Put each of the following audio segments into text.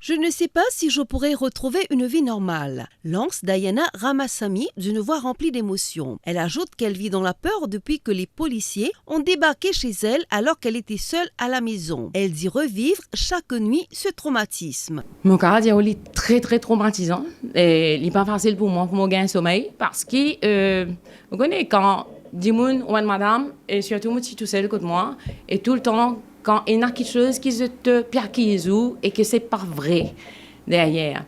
Je ne sais pas si je pourrais retrouver une vie normale, lance Diana Ramasamy d'une voix remplie d'émotion. Elle ajoute qu'elle vit dans la peur depuis que les policiers ont débarqué chez elle alors qu'elle était seule à la maison. Elle dit revivre chaque nuit ce traumatisme. Mon cas est très très traumatisant et il n'est pas facile pour moi pour gagner sommeil parce que vous connaissez quand des gens ou madame et surtout moi tout seul comme moi et tout le temps quand il y a quelque chose qui se te perquise et que c'est pas vrai derrière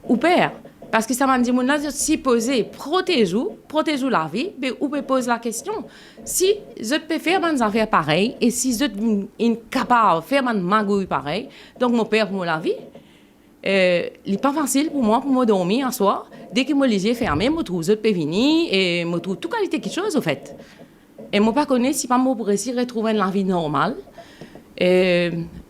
ou père parce que ça m'a dit mon là si poser protège-vous la vie mais ou peut poser la question si je peux faire des affaires pareilles et si je suis incapable de faire des magouilles pareilles donc mon père pour la vie il n'est pas facile pour moi pour me dormir un soir dès que mon les yeux fermés je trouve je peux venir et je trouve toute qualité quelque chose au fait et moi pas connais si pas moi pour essayer de retrouver la vie normale.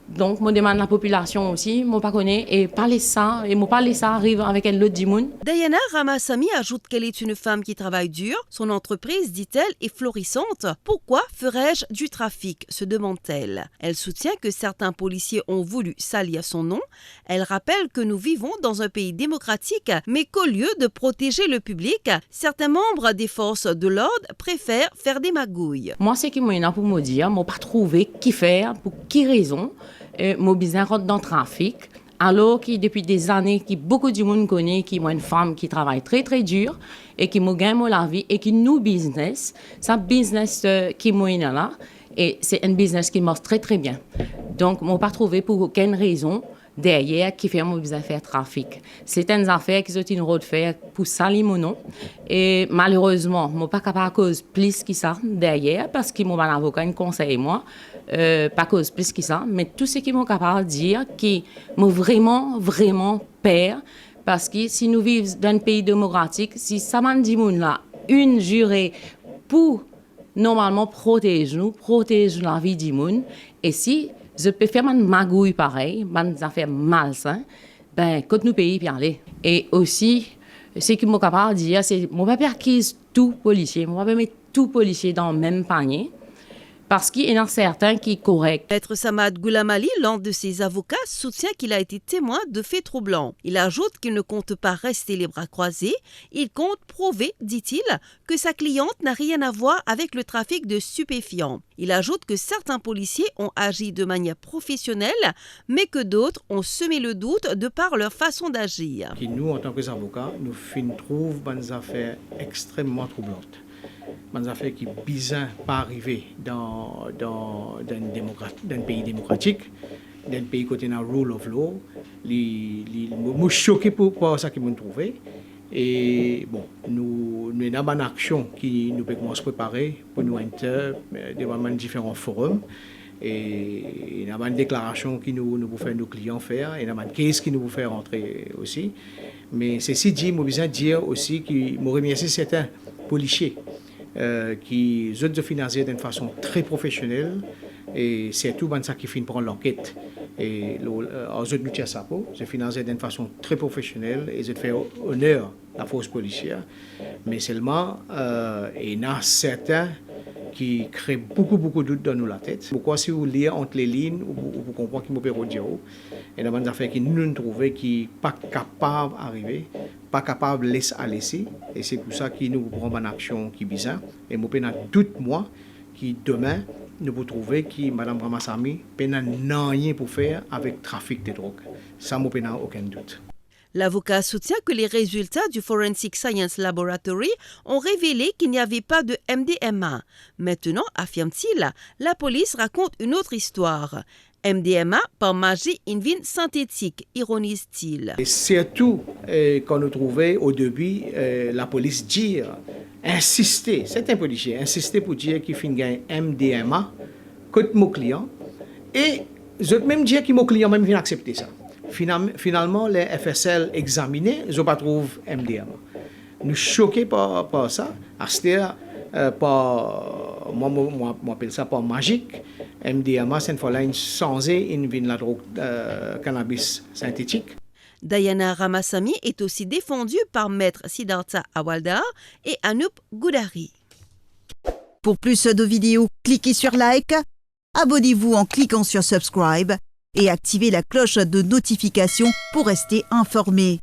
Donc, je demande à la population aussi, je ne connais pas et parler ça, et moi parler ça arrive avec l'autre dimoun. Diana Ramasamy ajoute qu'elle est une femme qui travaille dur. Son entreprise, dit-elle, est florissante. Pourquoi ferais-je du trafic, se demande-t-elle. Elle soutient que certains policiers ont voulu salir son nom. Elle rappelle que nous vivons dans un pays démocratique, mais qu'au lieu de protéger le public, certains membres des forces de l'ordre préfèrent faire des magouilles. Moi, c'est ce qui m'a pour me dire, je n'ai pas trouvé qui faire, pour qui raison. Mon business rentre dans le trafic, alors que depuis des années, beaucoup de monde connaît qui est une femme qui travaille très très dur et qui me gagne la vie et qui nous business, c'est business qui est là et c'est un business qui marche très très bien. Donc, je n'ai pas trouvé pour aucune raison derrière qui fait mon business faire trafic. C'est une affaire qui est une route de faire pour salir mon nom et malheureusement, je ne suis pas capable de cause plus que ça derrière parce que mon avocat conseille moi. Pas cause plus que ça, mais tout ce qu'ils m'ont capable de dire qui m'ont vraiment peur parce que si nous vivons dans un pays démocratique, si ça m'a dit là, une jurée pour normalement protéger la vie du monde et si je peux faire une magouille pareil, des affaires malsaines, ben quand nous pays puis aller. Et aussi ce qu'ils m'ont capable de dire c'est mon pas perquise tout policier, mon pas mettre tout policier dans le même panier. Parce qu'il y en a certains qui sont corrects. Maître Samad Goulamali, l'un de ses avocats, soutient qu'il a été témoin de faits troublants. Il ajoute qu'il ne compte pas rester les bras croisés. Il compte prouver, dit-il, que sa cliente n'a rien à voir avec le trafic de stupéfiants. Il ajoute que certains policiers ont agi de manière professionnelle, mais que d'autres ont semé le doute de par leur façon d'agir. Nous, en tant qu'avocats, nous trouvons des affaires extrêmement troublantes. Des affaires qui bizarres pas arriver dans un pays démocratique, dans un pays côté dans rule of law. Je suis choqué pour ça qu'ils m'ont trouvé. Et bon, nous avons une action qui nous peut commencer à préparer pour nous entrer devant différents forums. Et nous avons une déclaration qui nous pouvons faire nos clients faire, et nous avons une caisse qui nous pouvons faire rentrer aussi. Mais ceci dit, je besoin de dire aussi que je remercie certains policiers qui ont financé d'une façon très professionnelle et c'est tout ça qui finit prendre l'enquête et aux autres nous ça j'ai financé d'une façon très professionnelle et j'ai fait honneur à la force policière mais seulement il y en a certains qui créent beaucoup de doutes dans la tête. Pourquoi si vous lisez entre les lignes vous comprenez qu'il m'opère au dire et il y a des affaires qui nous trouvons qui pas capables d'arriver, pas capables de laisser et c'est pour ça que nous prenons une action qui est bizarre et nous prenons tout moi qui demain nous pouvons trouver que Mme Ramasamy n'a rien pour faire avec le trafic de drogue. Ça nous n'a aucun doute. L'avocat soutient que les résultats du Forensic Science Laboratory ont révélé qu'il n'y avait pas de MDMA. Maintenant, affirme-t-il, la police raconte une autre histoire. MDMA par magie in vin synthétique, ironise-t-il. Et surtout, quand nous trouvons au début, la police insister, certains policiers insister pour dire qu'il fait un MDMA contre mon client et je même dire que mon client même vient accepter ça. Finalement, les FSL examinés, je ne trouve pas MDMA. Nous choqués par ça. C'est-à-dire, moi, appelle ça pas magique. MDMA, c'est une fois là, une la drogue cannabis synthétique. Diana Ramasamy est aussi défendue par Maître Siddhartha Hawaldar et Anup Goudari. Pour plus de vidéos, cliquez sur like, abonnez-vous en cliquant sur subscribe et activer la cloche de notification pour rester informé.